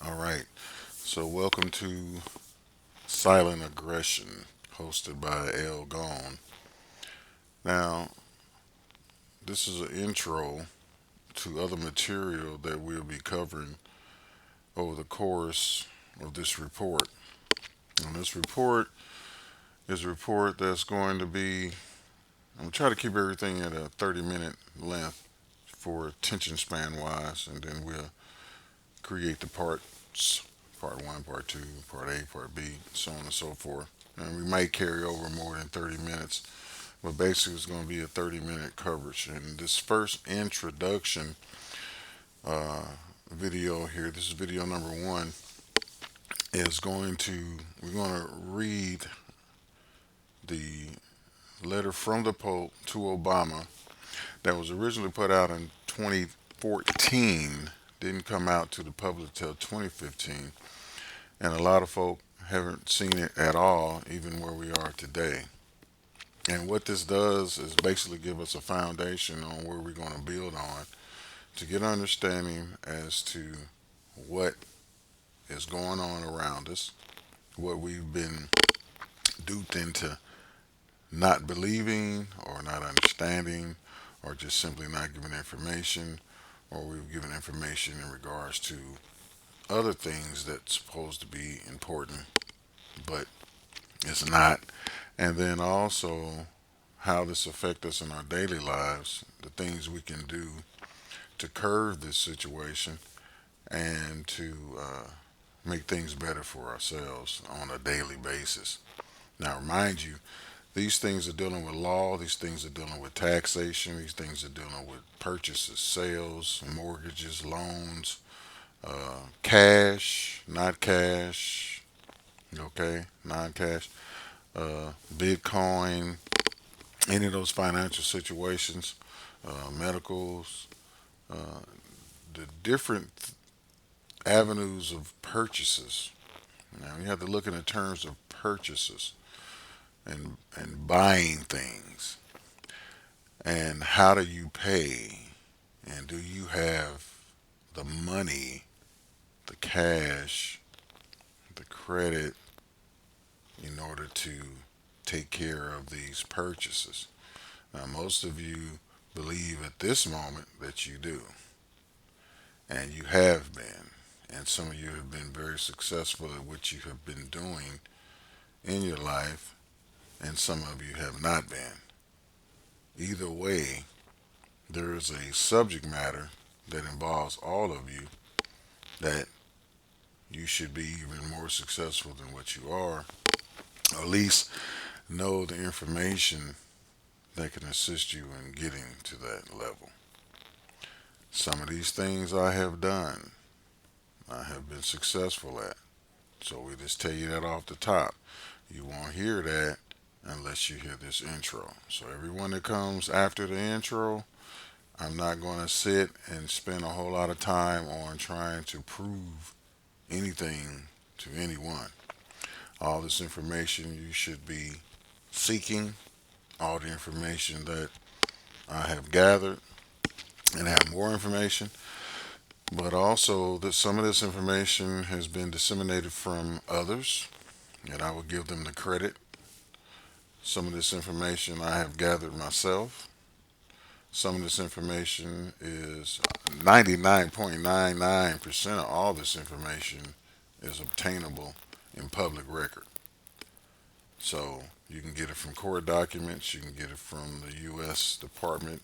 All right. So, welcome to Silent Aggression, hosted by L. Gone. Now, this is an intro to other material that we'll be covering over the course of this report. And this report is a report that's going to be, I'm going to try to keep everything at a 30-minute length for attention span wise, and then we'll create the parts part one, part two, part A, part B, so on and so forth. And we might carry over more than 30 minutes, but basically it's going to be a 30-minute coverage. And this first introduction uh, video here, this is video number one, is we're going to read the letter from the Pope to Obama that was originally put out in 2014, didn't come out to the public till 2015, and a lot of folk haven't seen it at all, even where we are today. And what this does is basically give us a foundation on where we're going to build on to get understanding as to what is going on around us, what we've been duped into not believing or not understanding or just simply not giving information, or we've given information in regards to other things that's supposed to be important but it's not. And then also how this affects us in our daily lives, the things we can do to curb this situation and to make things better for ourselves on a daily basis. Now, remind you, these things are dealing with law, these things are dealing with taxation, these things are dealing with purchases, sales, mortgages, loans, cash, not cash, okay, non cash, Bitcoin, any of those financial situations, medicals, uh, the different avenues of purchases. Now, you have to look in the terms of purchases and buying things. And how do you pay? And do you have the money, the cash, the credit in order to take care of these purchases? Now, most of you believe at this moment that you do, and you have been, and some of you have been very successful at what you have been doing in your life, and some of you have not been. Either way, there is a subject matter that involves all of you that you should be even more successful than what you are, or at least know the information that can assist you in getting to that level. Some of these things I have done, I have been successful at. So we just tell you that off the top. You won't hear that unless you hear this intro. So everyone that comes after the intro, I'm not going to sit and spend a whole lot of time on trying to prove anything to anyone. All this information you should be seeking, all the information that I have gathered, and have more information. But also that some of this information has been disseminated from others, and I will give them the credit. Some of this information I have gathered myself. Some of this information is 99.99% of all this information is obtainable in public record. So you can get it from court documents, you can get it from the U.S. Department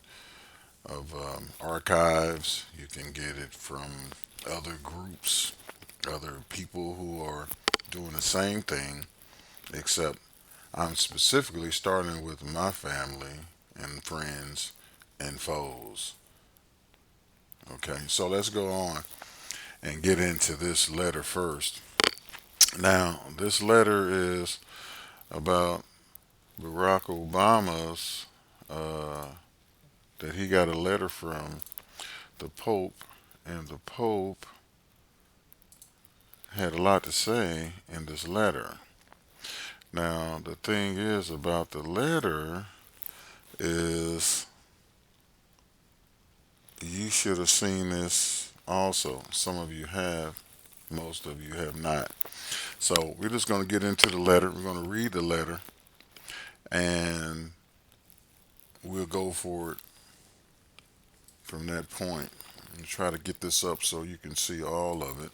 of Archives, you can get it from other groups, other people who are doing the same thing, except I'm specifically starting with my family and friends and foes. Okay, so let's go on and get into this letter first. Now, this letter is about Barack Obama's, uh, that he got a letter from the Pope, and the Pope had a lot to say in this letter. Now, the thing is about the letter is you should have seen this also. Some of you have. Most of you have not. So we're just going to get into the letter. We're going to read the letter and we'll go for it from that point and try to get this up so you can see all of it.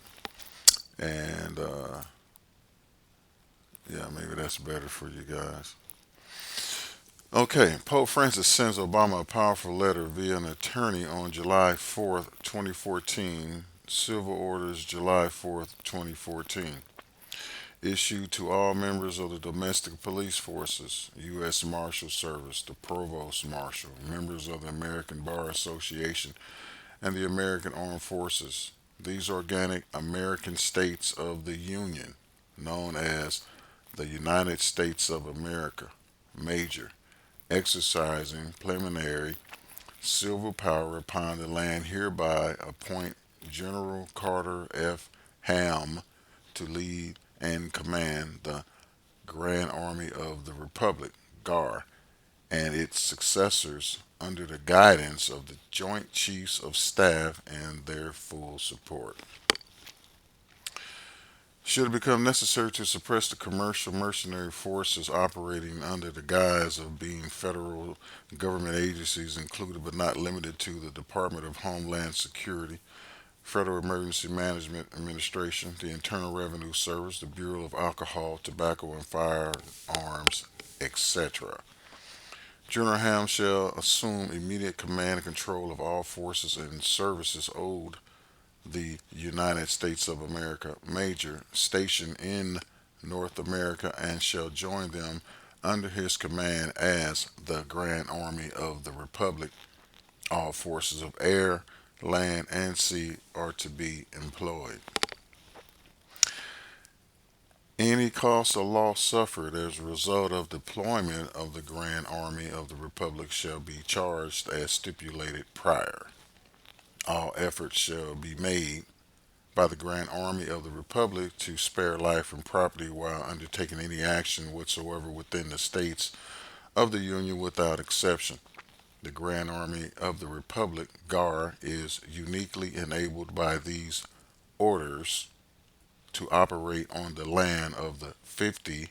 And yeah, maybe that's better for you guys. Okay, Pope Francis sends Obama a powerful letter via an attorney on July 4th, 2014. Civil Orders, July 4th, 2014. Issued to all members of the domestic police forces, U.S. Marshal Service, the Provost Marshal, members of the American Bar Association, and the American Armed Forces. These organic American states of the Union, known as the United States of America, major, exercising preliminary civil power upon the land, hereby appoint General Carter F. Ham to lead and command the Grand Army of the Republic, GAR, and its successors under the guidance of the Joint Chiefs of Staff and their full support. Should it become necessary to suppress the commercial mercenary forces operating under the guise of being federal government agencies, included but not limited to the Department of Homeland Security, Federal Emergency Management Administration, the Internal Revenue Service, the Bureau of Alcohol, Tobacco, and Firearms, etc. General Ham shall assume immediate command and control of all forces and services owed the United States of America, major, stationed in North America, and shall join them under his command as the Grand Army of the Republic. All forces of air, land, and sea are to be employed. Any cost or loss suffered as a result of deployment of the Grand Army of the Republic shall be charged as stipulated prior. All efforts shall be made by the Grand Army of the Republic to spare life and property while undertaking any action whatsoever within the states of the Union without exception. The Grand Army of the Republic, GAR, is uniquely enabled by these orders to operate on the land of the 50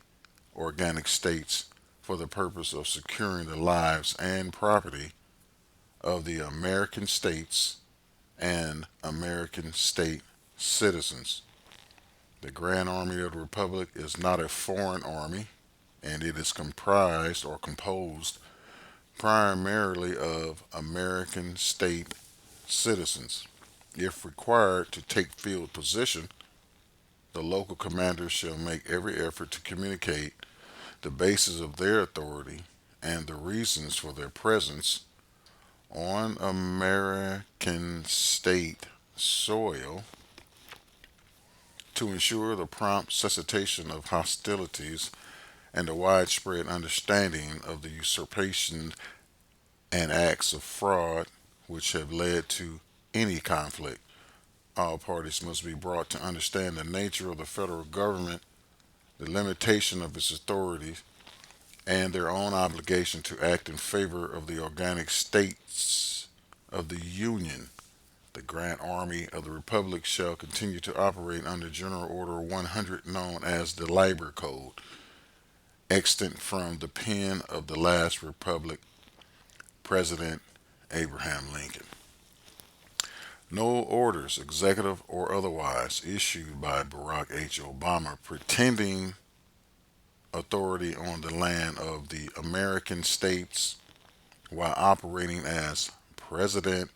organic states for the purpose of securing the lives and property of the American states and American state citizens. The Grand Army of the Republic is not a foreign army, and it is comprised or composed primarily of American state citizens. If required to take field position, the local commanders shall make every effort to communicate the basis of their authority and the reasons for their presence on American state soil to ensure the prompt cessation of hostilities and the widespread understanding of the usurpation and acts of fraud which have led to any conflict. All parties must be brought to understand the nature of the federal government, the limitation of its authority, and their own obligation to act in favor of the organic states of the Union. The Grand Army of the Republic shall continue to operate under General Order 100, known as the Labor Code, extant from the pen of the last Republic President Abraham Lincoln. No orders, executive or otherwise, issued by Barack H. Obama pretending authority on the land of the American states while operating as President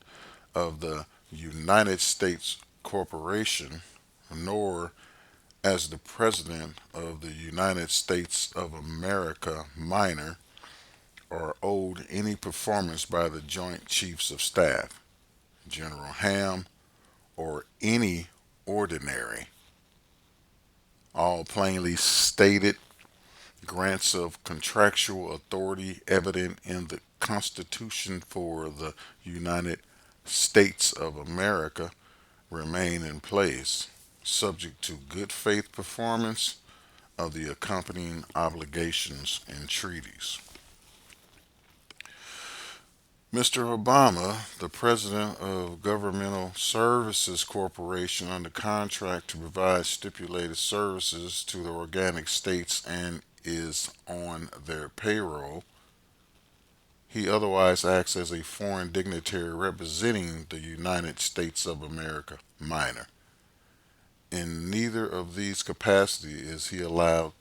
of the United States Corporation, nor as the President of the United States of America minor, are owed any performance by the Joint Chiefs of Staff, General Ham, or any ordinary. All plainly stated grants of contractual authority evident in the Constitution for the United States of America remain in place, subject to good faith performance of the accompanying obligations and treaties. Mr. Obama, the president of Governmental Services Corporation, under contract to provide stipulated services to the organic states and is on their payroll. He otherwise acts as a foreign dignitary representing the United States of America, minor. In neither of these capacities is he allowed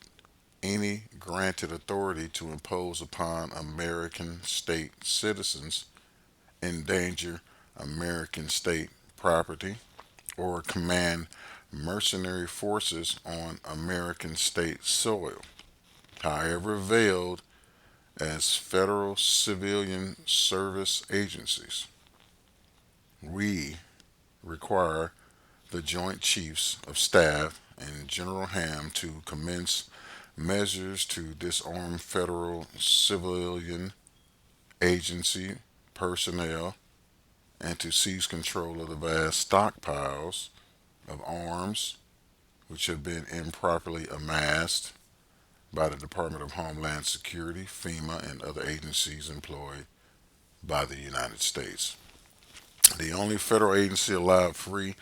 any granted authority to impose upon American state citizens, endanger American state property, or command mercenary forces on American state soil, however veiled as federal civilian service agencies. We require the Joint Chiefs of Staff and General Ham to commence measures to disarm federal civilian agency personnel and to seize control of the vast stockpiles of arms which have been improperly amassed by the Department of Homeland Security, FEMA, and other agencies employed by the United States. The only federal agency allowed free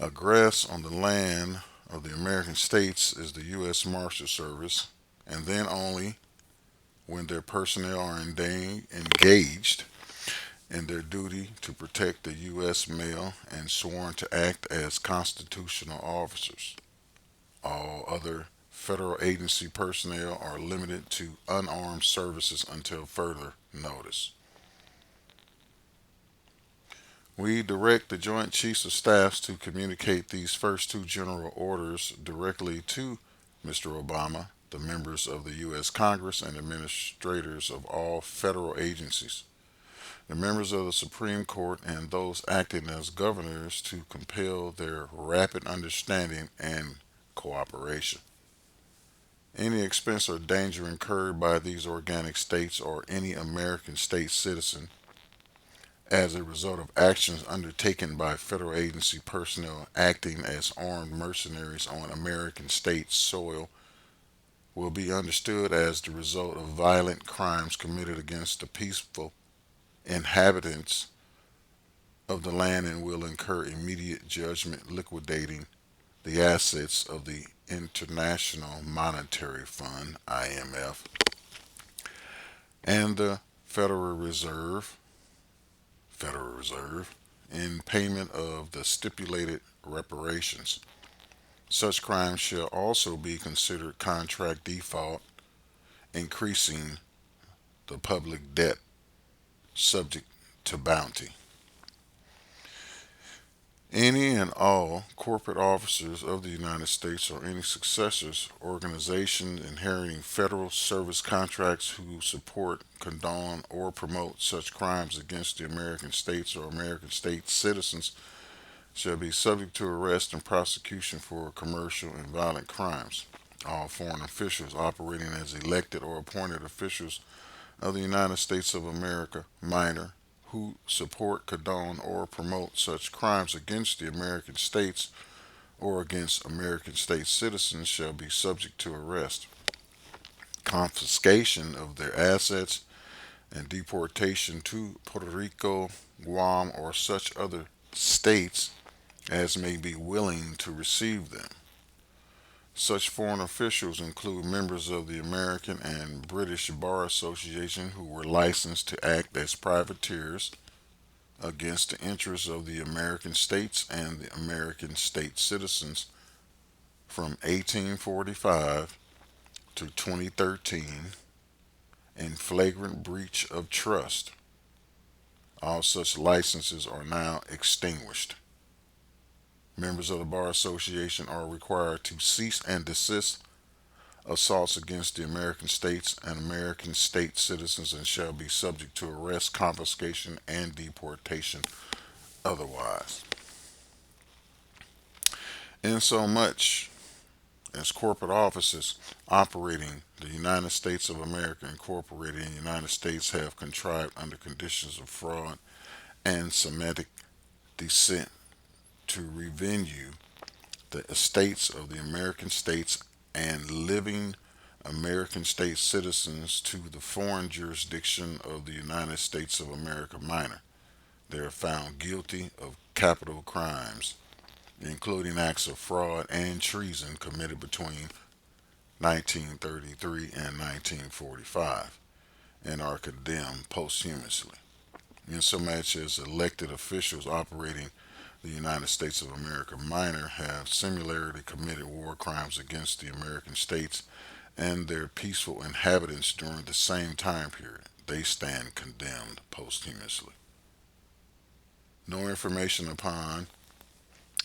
ingress on the land of the American states is the U.S. Marshal Service, and then only when their personnel are engaged in their duty to protect the U.S. mail and sworn to act as constitutional officers. All other federal agency personnel are limited to unarmed services until further notice. We direct the Joint Chiefs of Staffs to communicate these first two general orders directly to Mr. Obama, the members of the U.S. Congress, and administrators of all federal agencies, the members of the Supreme Court, and those acting as governors to compel their rapid understanding and cooperation. Any expense or danger incurred by these organic states or any American state citizen as a result of actions undertaken by federal agency personnel acting as armed mercenaries on American state soil will be understood as the result of violent crimes committed against the peaceful inhabitants of the land and will incur immediate judgment liquidating the assets of the International Monetary Fund, IMF, and the Federal Reserve in payment of the stipulated reparations. Such crimes shall also be considered contract default, increasing the public debt subject to bounty. Any and all corporate officers of the United States or any successors, organizations inheriting federal service contracts who support, condone, or promote such crimes against the American states or American state citizens shall be subject to arrest and prosecution for commercial and violent crimes. All foreign officials operating as elected or appointed officials of the United States of America, minor, who support, condone, or promote such crimes against the American states or against American state citizens shall be subject to arrest, confiscation of their assets, and deportation to Puerto Rico, Guam, or such other states as may be willing to receive them. Such foreign officials include members of the American and British Bar Association who were licensed to act as privateers against the interests of the American states and the American state citizens from 1845 to 2013 in flagrant breach of trust. All such licenses are now extinguished. Members of the Bar Association are required to cease and desist assaults against the American states and American state citizens and shall be subject to arrest, confiscation, and deportation otherwise. Insomuch as corporate offices operating the United States of America Incorporated in the United States have contrived under conditions of fraud and Semitic descent to revenue the estates of the American states and living American state citizens to the foreign jurisdiction of the United States of America minor. They are found guilty of capital crimes, including acts of fraud and treason committed between 1933 and 1945, and are condemned posthumously, insomuch as elected officials operating the United States of America minor have similarly committed war crimes against the American states and their peaceful inhabitants during the same time period. They stand condemned posthumously. No information upon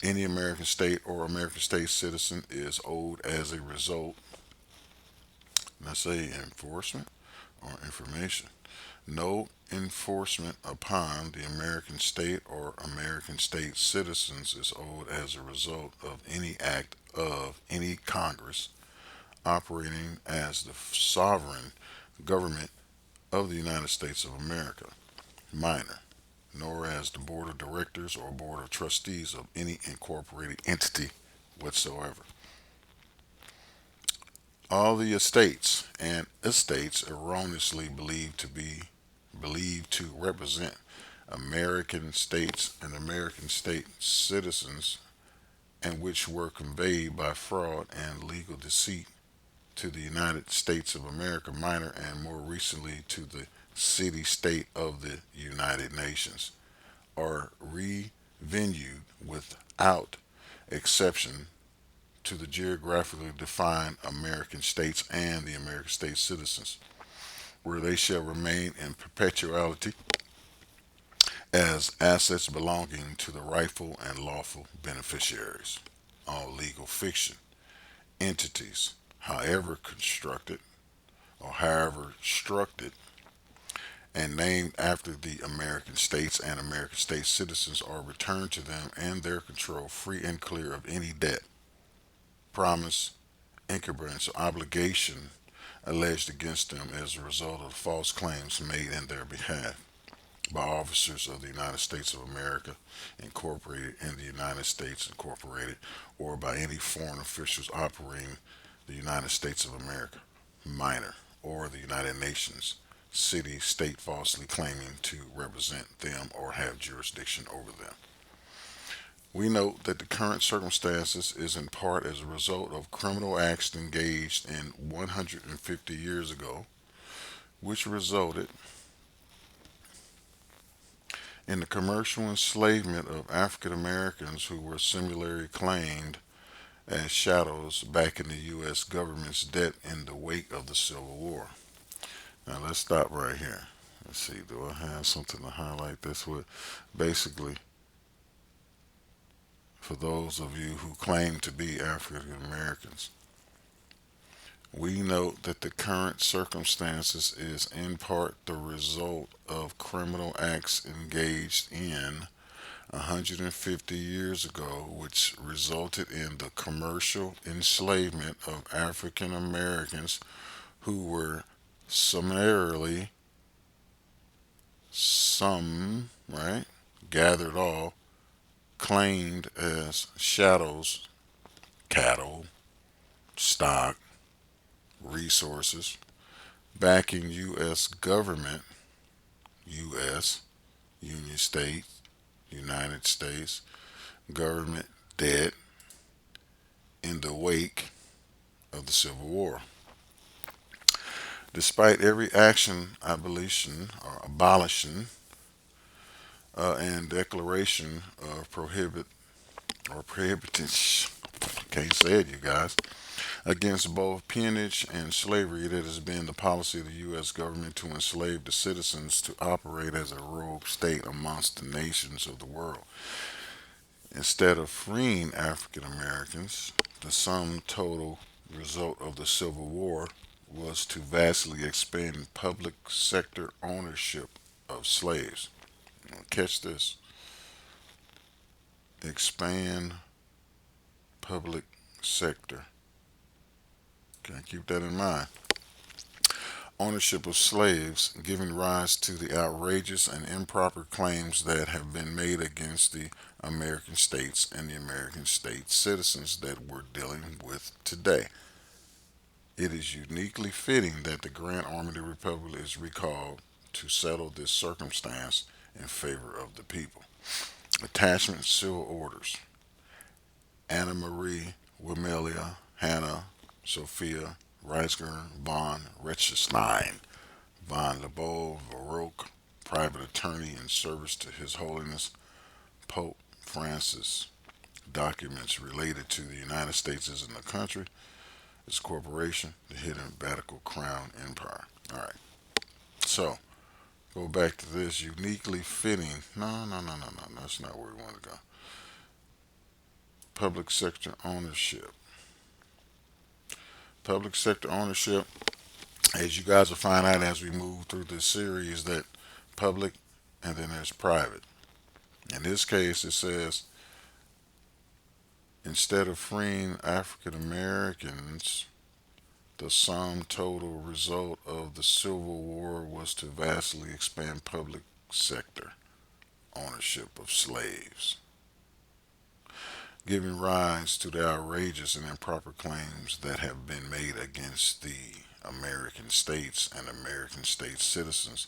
any American state or American state citizen is owed as a result. Let's say enforcement or information. No enforcement upon the American state or American state citizens is owed as a result of any act of any Congress operating as the sovereign government of the United States of America minor, nor as the board of directors or board of trustees of any incorporated entity whatsoever. All the estates and estates erroneously believed to represent American states and American state citizens, and which were conveyed by fraud and legal deceit to the United States of America minor, and more recently to the city state of the United Nations, are revenued without exception to the geographically defined American states and the American state citizens, where they shall remain in perpetuality as assets belonging to the rightful and lawful beneficiaries. All legal fiction entities, however constructed or however structured and named after the American states and American state citizens, are returned to them and their control free and clear of any debt, promise, incumbrance, or obligation alleged against them as a result of false claims made in their behalf by officers of the United States of America Incorporated in the United States Incorporated, or by any foreign officials operating the United States of America minor, or the United Nations city state falsely claiming to represent them or have jurisdiction over them. We note that the current circumstances is in part as a result of criminal acts engaged in 150 years ago, which resulted in the commercial enslavement of African Americans who were similarly claimed as shadows back in the U.S. government's debt in the wake of the Civil War. Now let's stop right here. Let's see, do I have something to highlight this with? Basically, for those of you who claim to be African Americans, we note that the current circumstances is in part the result of criminal acts engaged in 150 years ago, which resulted in the commercial enslavement of African Americans who were summarily, right, gathered all, claimed as shadows, cattle, stock, resources, backing U.S. government, U.S., Union States, United States, government debt in the wake of the Civil War. Despite every action, abolition, or abolishing, and declaration of prohibition, can't say it, you guys, against both peonage and slavery, it has been the policy of the U.S. government to enslave the citizens to operate as a rogue state amongst the nations of the world. Instead of freeing African Americans, the sum total result of the Civil War was to vastly expand public sector ownership of slaves. Now, catch this: expand public sector. Okay, keep that in mind. Ownership of slaves, giving rise to the outrageous and improper claims that have been made against the American states and the American state citizens that we're dealing with today. It is uniquely fitting that the Grand Army of the Republic is recalled to settle this circumstance in favor of the people. Attachment Civil Orders. Anna Marie, Wamelia, Hannah, Sophia, Reisger, von Rechtstein, von Leboeuf, Baroque, private attorney in service to His Holiness Pope Francis. Documents related to the United States as in the country, its corporation, the hidden Vatican Crown Empire. All right. So go back to this uniquely fitting. No, no, no, no, no. That's not where we want to go. Public sector ownership. Public sector ownership, as you guys will find out as we move through this series, that public and then there's private. In this case, it says instead of freeing African Americans, the sum total result of the Civil War was to vastly expand public sector ownership of slaves, giving rise to the outrageous and improper claims that have been made against the American states and American state citizens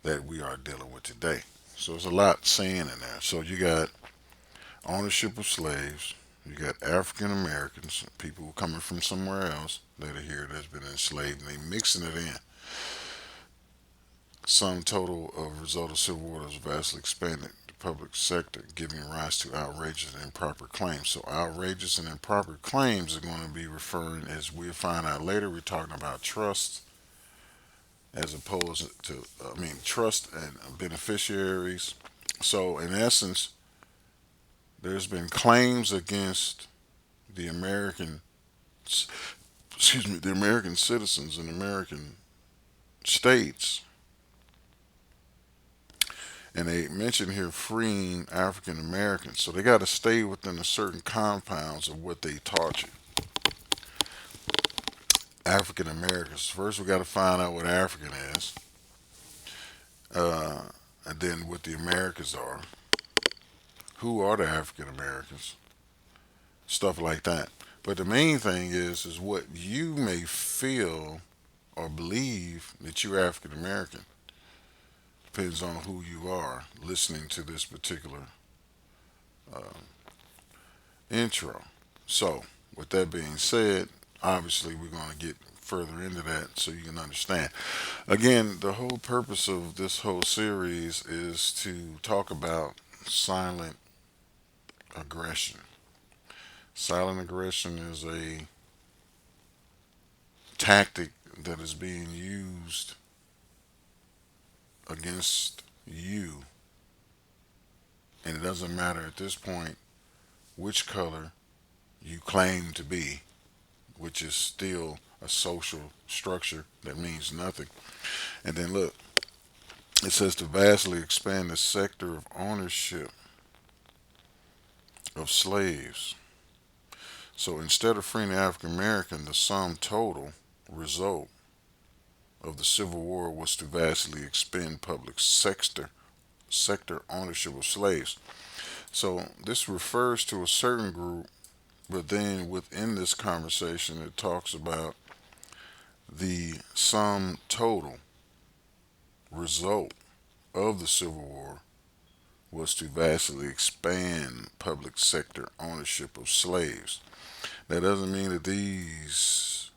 that we are dealing with today. So there's a lot saying in there. So you got ownership of slaves, you got African Americans, people coming from somewhere else that are here that's been enslaved, and they mixing it in. Sum total of result of civil war is vastly expanded the public sector, giving rise to outrageous and improper claims. So outrageous and improper claims are going to be referring, as we'll find out later, we're talking about trust as opposed to, trust and beneficiaries. So in essence, there's been claims against the American, the American citizens in American states, and they mention here freeing African Americans. So they got to stay within a certain confines of what they taught you. African Americans. First, we got to find out what African is, and then what the Americans are. Who are the African Americans? Stuff like that. But the main thing is what you may feel or believe that you're African American. Depends on who you are listening to this particular uh, intro. So, with that being said, obviously we're going to get further into that so you can understand. Again, the whole purpose of this whole series is to talk about silent aggression. Silent aggression is a tactic that is being used against you, and it doesn't matter at this point which color you claim to be, which is still a social structure that means nothing. And then look, it says to vastly expand the sector of ownership of slaves. So instead of freeing the African American, the sum total result of the Civil War was to vastly expand public sector ownership of slaves. So this refers to a certain group, but then within this conversation, it talks about the sum total result of the Civil War was to vastly expand public sector ownership of slaves. That doesn't mean that these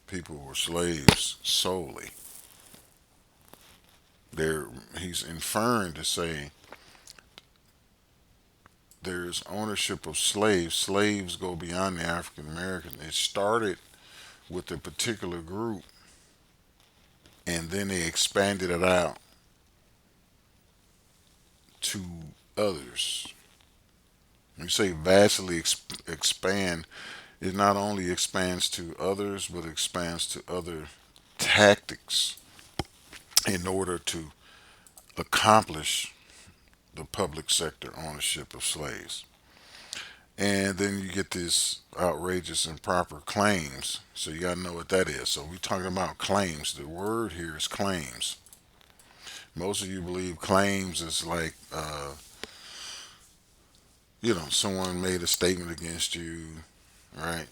people were slaves solely. There, he's inferring to say there's ownership of slaves. Slaves go beyond the African American. It started with a particular group, and then they expanded it out to others. When you say vastly expand, it not only expands to others, but expands to other tactics in order to accomplish the public sector ownership of slaves. And then you get this outrageous improper claims. So you got to know what that is. So we're talking about claims. The word here is claims. Most of you believe claims is like, someone made a statement against you, right?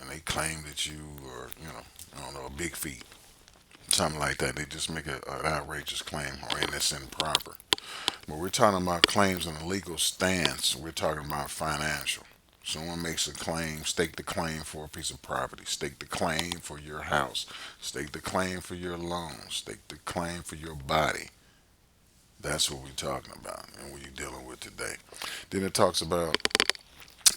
and they claim that you are, I don't know, a big feet, something like that. They just make an outrageous claim, or and it's improper. But we're talking about claims in a legal stance. We're talking about financial. Someone makes a claim, stake the claim for a piece of property, stake the claim for your house, stake the claim for your loan, stake the claim for your body. That's what we're talking about and what you're dealing with today. Then it talks about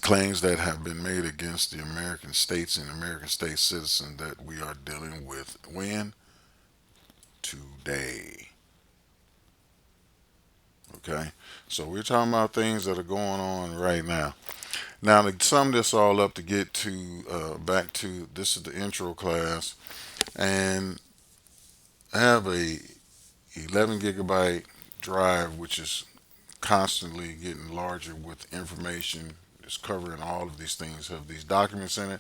claims that have been made against the American states and American state citizens that we are dealing with when? Today. Okay? So we're talking about things that are going on right now. Now, to sum this all up, to get to back to this is the intro class, and I have a 11 gigabyte drive which is constantly getting larger with information. It's covering all of these things, have these documents in it.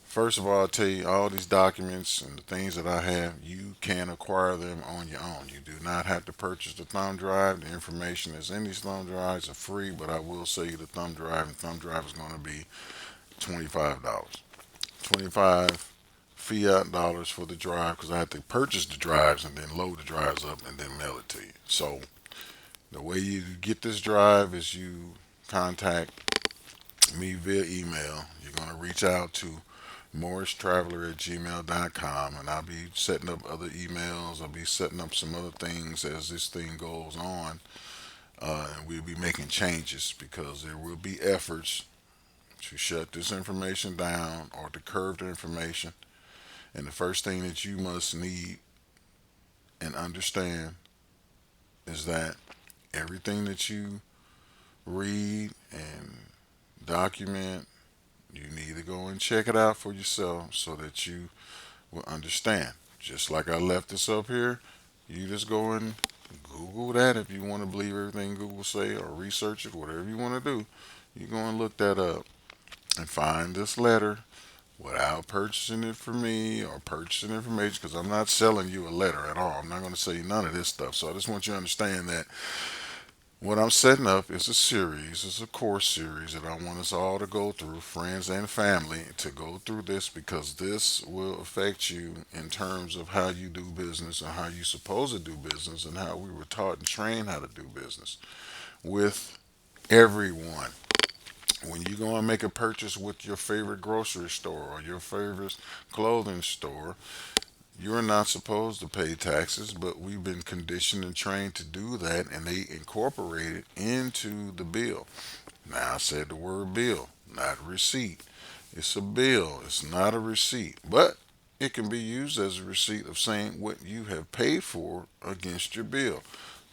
First of all, I'll tell you all these documents and the things that I have, you can acquire them on your own. You do not have to purchase the thumb drive. The information that's in these thumb drives are free, but I will say the thumb drive is going to be $25. 25 fiat dollars for the drive because I have to purchase the drives and then load the drives up and then mail it to you. So the way you get this drive is you contact me via email. You're going to reach out to morristraveler@gmail.com, and I'll be setting up other emails. I'll be setting up some other things as this thing goes on, and we'll be making changes because there will be efforts to shut this information down or to curb the information. And the first thing that you must need and understand is that everything that you read and document, you need to go and check it out for yourself so that you will understand. Just like I left this up here, you just go and Google that if you want to believe everything Google say, or research it, whatever you want to do. You go and look that up and find this letter without purchasing it from me or purchasing information, because I'm not selling you a letter at all. I'm not going to sell you none of this stuff. So I just want you to understand that what I'm setting up is a series, it's a course series that I want us all to go through, friends and family, to go through this because this will affect you in terms of how you do business and how you're supposed to do business and how we were taught and trained how to do business with everyone. When you go and make a purchase with your favorite grocery store or your favorite clothing store, you're not supposed to pay taxes, but we've been conditioned and trained to do that, and they incorporate it into the bill. Now, I said the word bill, not receipt. It's a bill, it's not a receipt, but it can be used as a receipt of saying what you have paid for against your bill.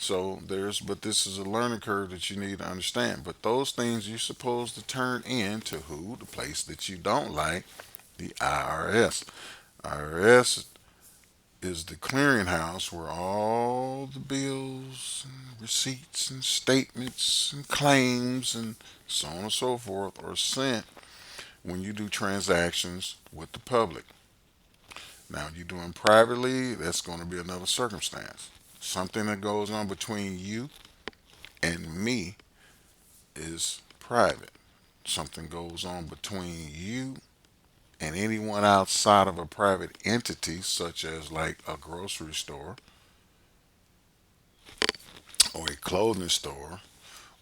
So but this is a learning curve that you need to understand. But those things you're supposed to turn in to who? The place that you don't like, the IRS. IRS is the clearinghouse where all the bills and receipts and statements and claims and so on and so forth are sent when you do transactions with the public. Now, you're doing privately, that's going to be another circumstance. Something that goes on between you and me is private. Something goes on between you and anyone outside of a private entity, such as like a grocery store or a clothing store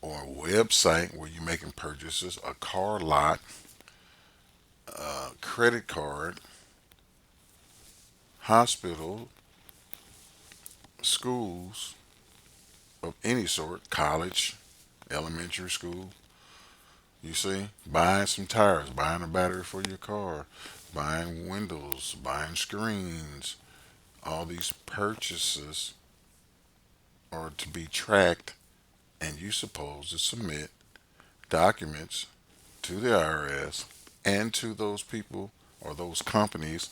or a website where you're making purchases, a car lot, a credit card, hospital, schools of any sort, college, elementary school. You see, buying some tires, buying a battery for your car, buying windows, buying screens, all these purchases are to be tracked, and you supposed to submit documents to the IRS and to those people or those companies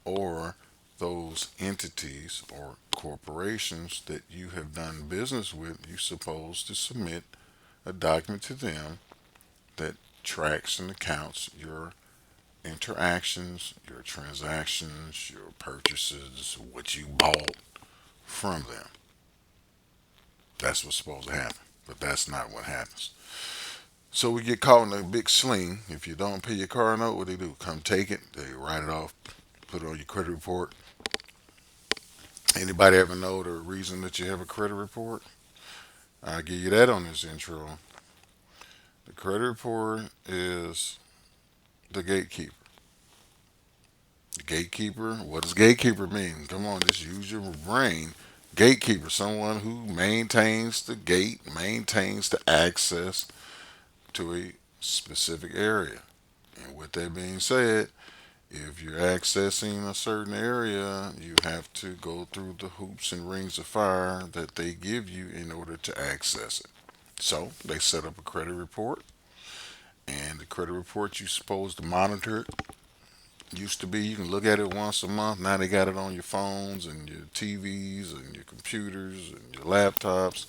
or those entities or corporations that you have done business with. You're supposed to submit a document to them that tracks and accounts your interactions, your transactions, your purchases, what you bought from them. That's what's supposed to happen, but that's not what happens. So we get caught in a big sling. If you don't pay your car note, what they do? Come take it. They write it off, put it on your credit report. Anybody ever know the reason that you have a credit report? I'll give you that on this intro. The credit report is the gatekeeper. The gatekeeper, what does gatekeeper mean? Come on, just use your brain. Gatekeeper, someone who maintains the gate, maintains the access to a specific area. And with that being said, if you're accessing a certain area, you have to go through the hoops and rings of fire that they give you in order to access it. So they set up a credit report, and the credit report you're supposed to monitor it. Used to be you can look at it once a month. Now they got it on your phones and your TVs and your computers and your laptops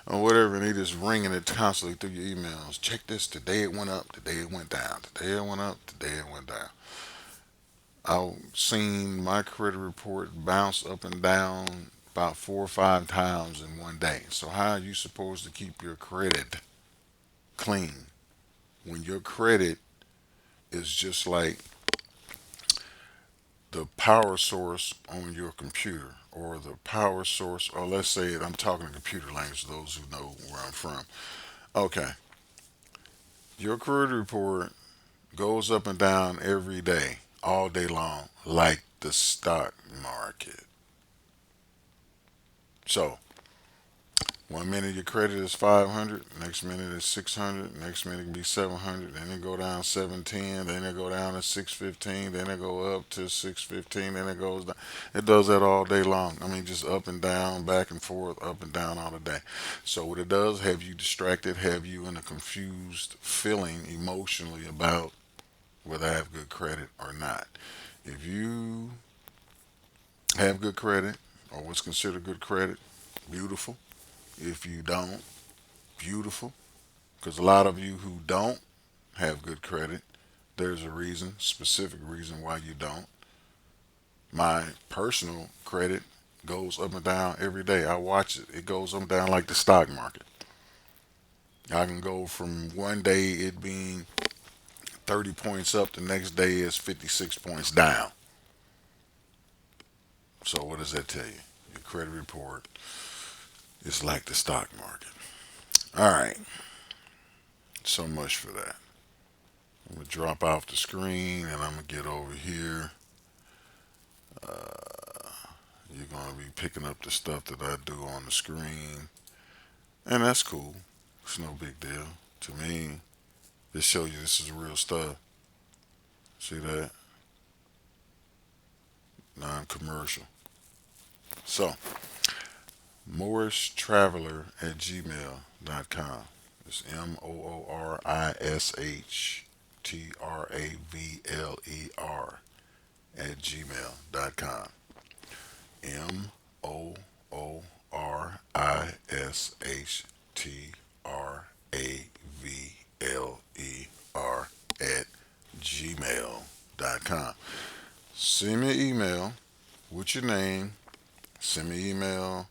or whatever, and they just ringing it constantly through your emails. Check this: today it went up, today it went down, today it went up, today it went down. I've seen my credit report bounce up and down about 4 or 5 times in one day. So how are you supposed to keep your credit clean when your credit is just like the power source on your computer, or the power source, or let's say I'm talking computer language, those who know where I'm from. Okay, your credit report goes up and down every day, all day long, like the stock market. So, one minute your credit is 500, next minute is 600, next minute it can be 700, then it go down 710, then it go down to 615, then it go up to 615, then it goes down. It does that all day long. I mean, just up and down, back and forth, up and down all the day. So what it does, have you distracted, have you in a confused feeling emotionally about whether I have good credit or not. If you have good credit, or what's considered good credit, beautiful. If you don't, beautiful. Because a lot of you who don't have good credit, there's a reason, specific reason why you don't. My personal credit goes up and down every day. I watch it. It goes up and down like the stock market. I can go from one day it being 30 points up, the next day is 56 points down. So what does that tell you? Your credit report is like the stock market. All right. So much for that. I'm gonna drop off the screen and I'm gonna get over here. You're gonna be picking up the stuff that I do on the screen, and that's cool. It's no big deal to me. This show you this is real stuff. See that? Non-commercial. So, MorrisTraveler@gmail.com. It's MorrisTraveler MorrisTraveler@gmail.com. Send me an email with your name. Send me an email,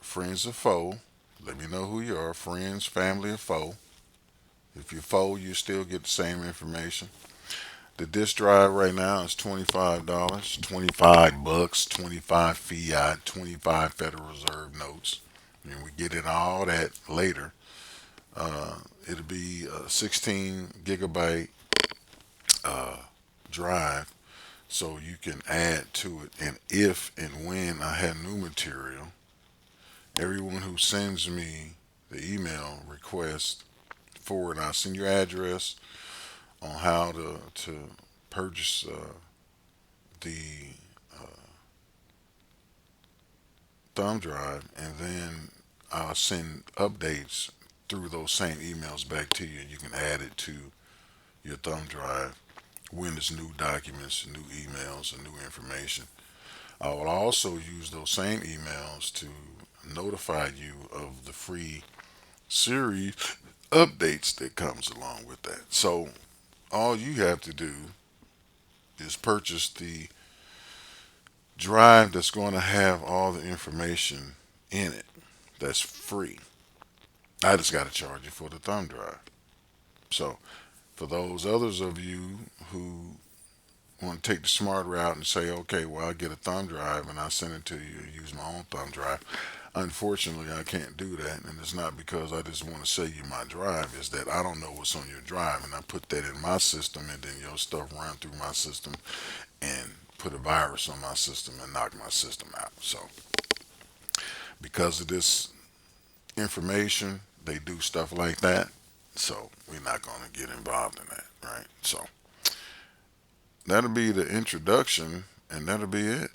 friends or foe. Let me know who you are, friends, family, or foe. If you're foe, you still get the same information. The disk drive right now is $25, 25 bucks, 25 fiat, 25 Federal Reserve notes. And we get in all that later. It'll be a 16 gigabyte drive, so you can add to it. And if and when I have new material, everyone who sends me the email request for it, I'll send your address on how to purchase the thumb drive, and then I'll send updates through those same emails back to you. You can add it to your thumb drive when there's new documents, new emails, and new information. I will also use those same emails to notify you of the free series updates that comes along with that. So all you have to do is purchase the drive that's going to have all the information in it. That's free. I just got to charge you for the thumb drive. So for those others of you who want to take the smart route and say, okay, well, I get a thumb drive and I send it to you, use my own thumb drive. Unfortunately, I can't do that, and it's not because I just want to sell you my drive. It's that I don't know what's on your drive, and I put that in my system, and then your stuff run through my system and put a virus on my system and knock my system out. So because of this information, they do stuff like that. So we're not going to get involved in that, right? So that'll be the introduction, and that'll be it.